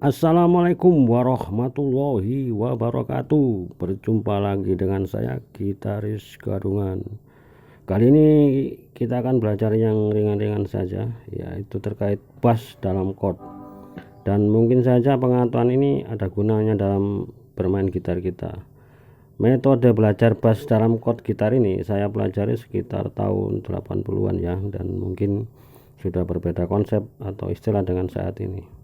Assalamualaikum warahmatullahi wabarakatuh. Berjumpa lagi dengan saya Gitaris Gadungan. Kali ini kita akan belajar yang ringan-ringan saja, yaitu terkait bass dalam chord. Dan mungkin saja pengetahuan ini ada gunanya dalam bermain gitar kita. Metode belajar bass dalam chord gitar ini saya pelajari sekitar tahun 80-an ya, dan mungkin sudah berbeda konsep atau istilah dengan saat ini.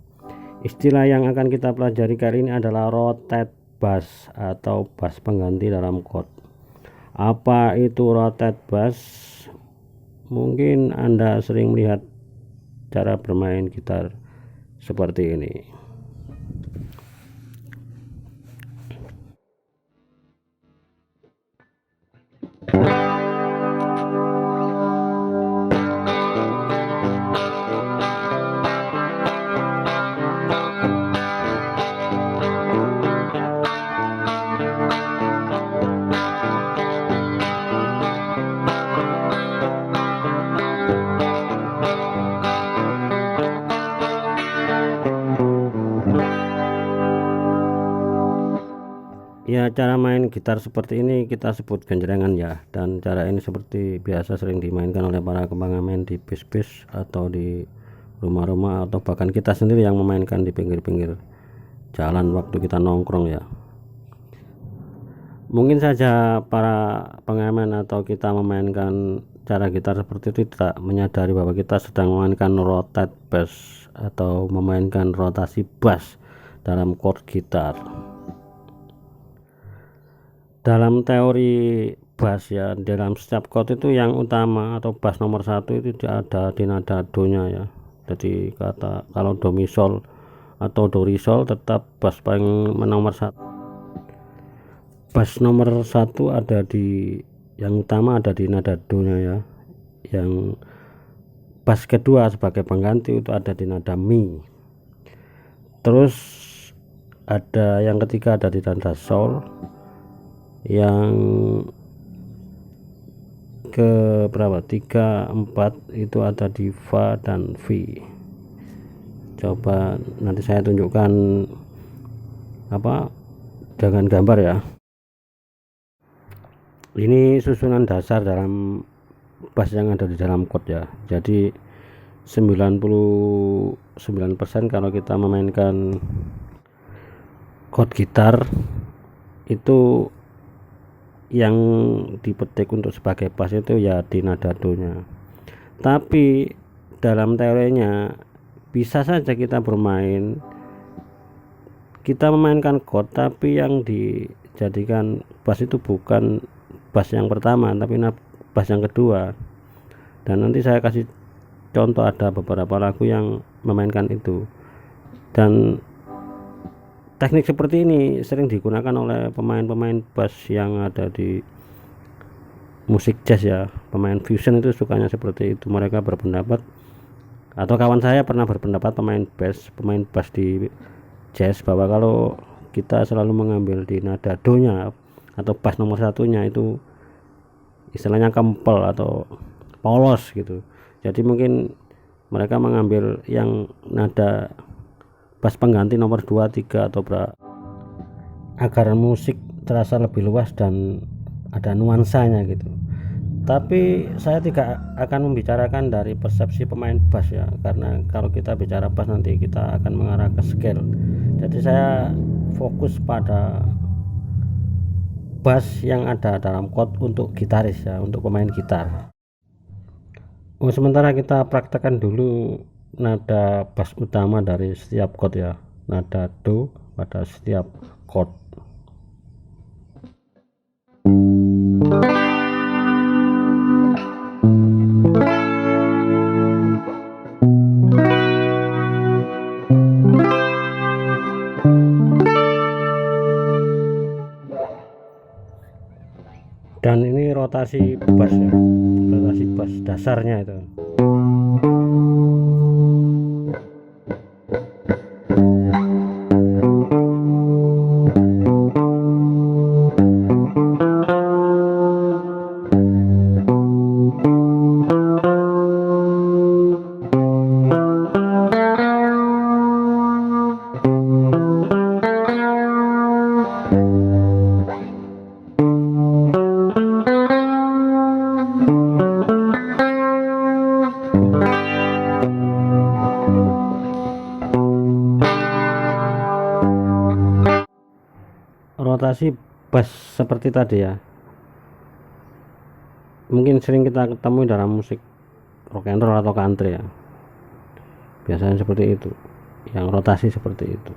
Istilah yang akan kita pelajari kali ini adalah rotate bass atau bass pengganti dalam chord. Apa itu rotate bass? Mungkin Anda sering melihat cara bermain gitar seperti ini. Ya, cara main gitar seperti ini kita sebut genjrengan ya, dan cara ini seperti biasa sering dimainkan oleh para pengamen di bis-bis atau di rumah-rumah, atau bahkan kita sendiri yang memainkan di pinggir-pinggir jalan waktu kita nongkrong ya. Mungkin saja para pengamen atau kita memainkan cara gitar seperti itu tidak menyadari bahwa kita sedang memainkan rotate bass atau memainkan rotasi bass dalam chord gitar. Dalam teori bass ya, dalam setiap chord itu yang utama atau bass nomor satu itu ada di nada do nya ya. Jadi kalau do mi sol atau do re sol tetap bass paling nomor satu. Bass nomor satu ada di yang utama ada di nada do nya ya. Yang bass kedua sebagai pengganti itu ada di nada mi. Terus ada yang ketiga ada di nada sol. Yang ke berapa 3 4 itu ada di fa dan vi. Coba nanti saya tunjukkan dengan gambar ya. Ini susunan dasar dalam bass yang ada di dalam chord ya. Jadi 99% kalau kita memainkan chord gitar itu yang dipetik untuk sebagai bass itu ya di nada do nya. Tapi dalam teorinya bisa saja kita memainkan chord tapi yang dijadikan bass itu bukan bass yang pertama tapi bass yang kedua. Dan nanti saya kasih contoh, ada beberapa lagu yang memainkan itu. Dan teknik seperti ini sering digunakan oleh pemain-pemain bass yang ada di musik jazz ya. Pemain fusion itu sukanya seperti itu. Mereka berpendapat, atau kawan saya pernah berpendapat, pemain bass di jazz, bahwa kalau kita selalu mengambil di nada do nya atau bass nomor satunya itu istilahnya kempel atau polos gitu. Jadi mungkin mereka mengambil yang nada bass pengganti nomor 2, 3 atau berapa, agar musik terasa lebih luas dan ada nuansanya gitu. Tapi saya tidak akan membicarakan dari persepsi pemain bass ya, karena kalau kita bicara bass nanti kita akan mengarah ke scale. Jadi saya fokus pada bass yang ada dalam chord untuk gitaris ya, untuk pemain gitar. Sementara kita praktekkan dulu nada bass utama dari setiap chord ya, nada do pada setiap chord. Dan ini rotasi bass ya, rotasi bass dasarnya itu. rotasi bass seperti tadi ya, mungkin sering kita ketemu dalam musik rock and roll atau country ya, biasanya seperti itu, yang rotasi seperti itu.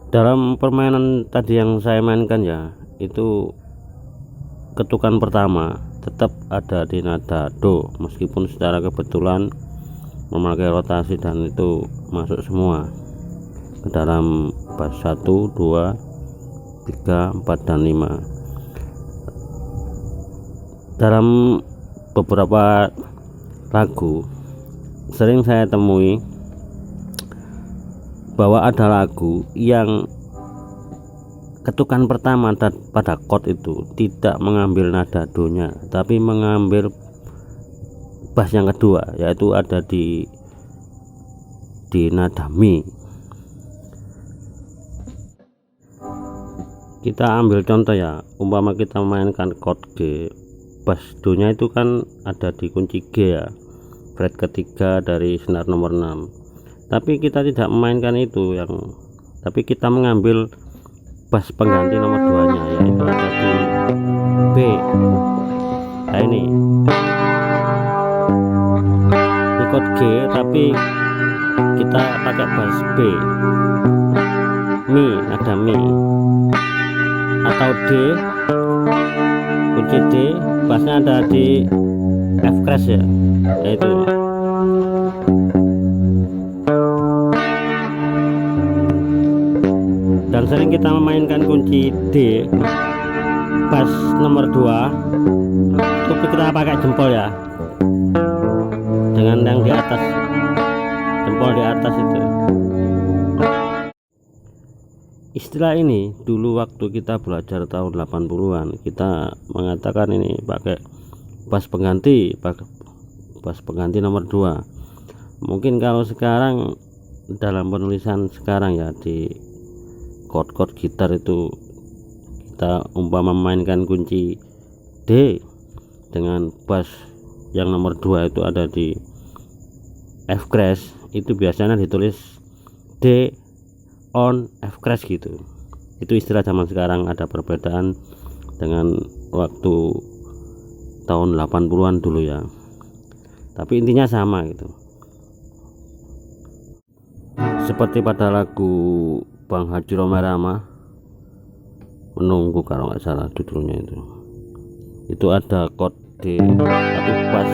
Dalam permainan tadi yang saya mainkan ya, itu ketukan pertama tetap ada di nada do, meskipun secara kebetulan memakai rotasi dan itu masuk semua ke dalam bass 1, 2, 3, 4, dan 5. Dalam beberapa lagu sering saya temui bahwa ada lagu yang ketukan pertama pada chord itu tidak mengambil nada do nya, tapi mengambil bass yang kedua, yaitu ada di nada mi. Kita ambil contoh ya, umpama kita memainkan chord G, bass do nya itu kan ada di kunci G ya, fret ketiga dari senar nomor 6. Tapi kita tidak memainkan itu, tapi kita mengambil bass pengganti nomor 2 nya, yaitu ada di B. Nah ini chord G tapi kita pakai bass B, mi, ada mi, atau D, kunci D, bassnya ada di F crash ya, yaitu dan sering kita memainkan kunci D bass nomor 2 tapi kita pakai jempol ya, dengan yang di atas, jempol di atas itu. Istilah ini dulu waktu kita belajar tahun 80-an kita mengatakan ini pakai bass pengganti nomor 2. Mungkin kalau sekarang dalam penulisan sekarang ya, di chord gitar itu kita umpama memainkan kunci D dengan bass yang nomor 2 itu ada di F crash, itu biasanya ditulis D on F crash gitu. Itu istilah zaman sekarang, ada perbedaan dengan waktu tahun 80-an dulu ya, tapi intinya sama gitu. Seperti pada lagu Bang Haji Roma Rama, Menunggu kalau nggak salah judulnya itu ada chord D tapi bass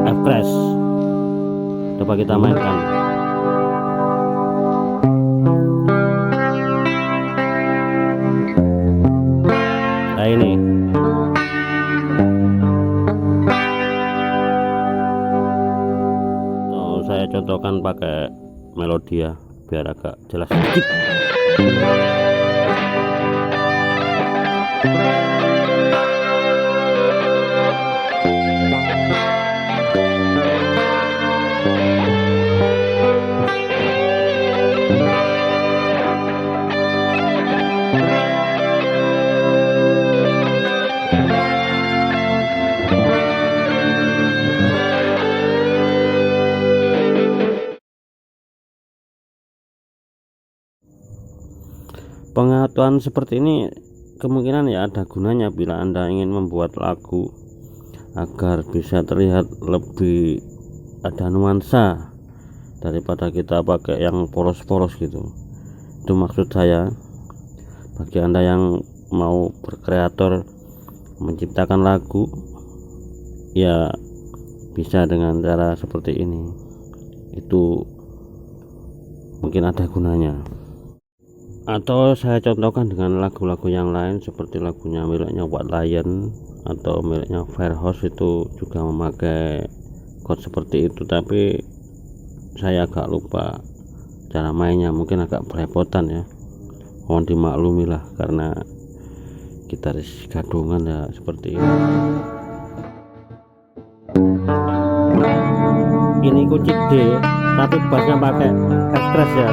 F crash. Coba kita mainkan. Nah ini saya contohkan pakai melodi ya biar agak jelas sedikit. Pengetahuan seperti ini kemungkinan ya ada gunanya bila Anda ingin membuat lagu agar bisa terlihat lebih ada nuansa daripada kita pakai yang polos-polos gitu. Itu maksud saya. Bagi Anda yang mau berkreator menciptakan lagu, ya bisa dengan cara seperti ini. Itu mungkin ada gunanya. Atau saya contohkan dengan lagu-lagu yang lain seperti lagunya miliknya White Lion atau miliknya Firehose, itu juga memakai chord seperti itu, tapi saya agak lupa cara mainnya, mungkin agak belepotan ya. Mohon dimaklumi lah karena gitaris gadungan ya seperti ini. Ini kunci D tapi bassnya pakai express ya.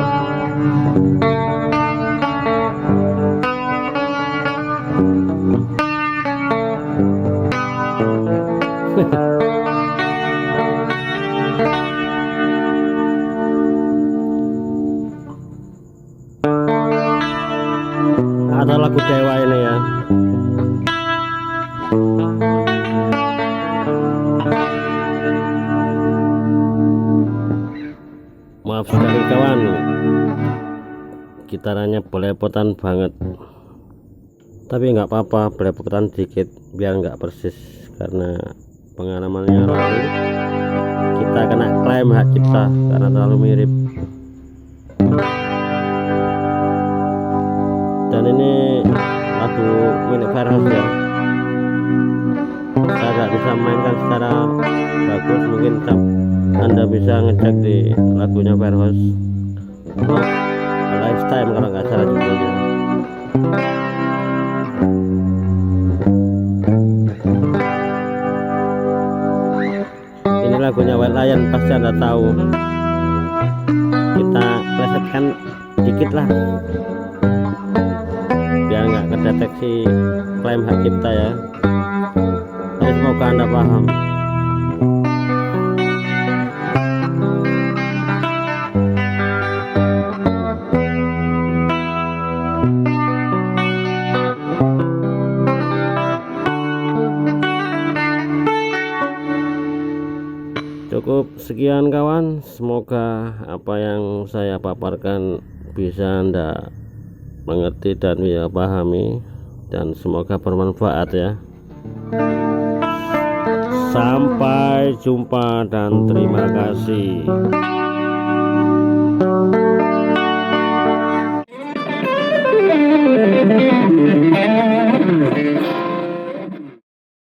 Ada lagu Dewa ini ya. Maaf sekali kawan, gitarannya belepotan banget, tapi nggak apa-apa, belepotan dikit biar nggak persis, karena pengalamannya lalu kita kena klaim hak cipta karena terlalu mirip. Dan ini lagu milik Firehose ya, saya nggak bisa mainkan secara bagus, mungkin Anda bisa ngecek di lagunya Firehose, Lifetime kalau nggak salah judulnya. Ini lagunya White Lion, pasti Anda tahu. Kita plesetkan dikit lah biar nggak kedeteksi klaim hak cipta ya. Tapi semoga Anda paham. Cukup sekian kawan, semoga apa yang saya paparkan bisa Anda mengerti dan ya pahami, dan semoga bermanfaat ya. Sampai jumpa dan terima kasih.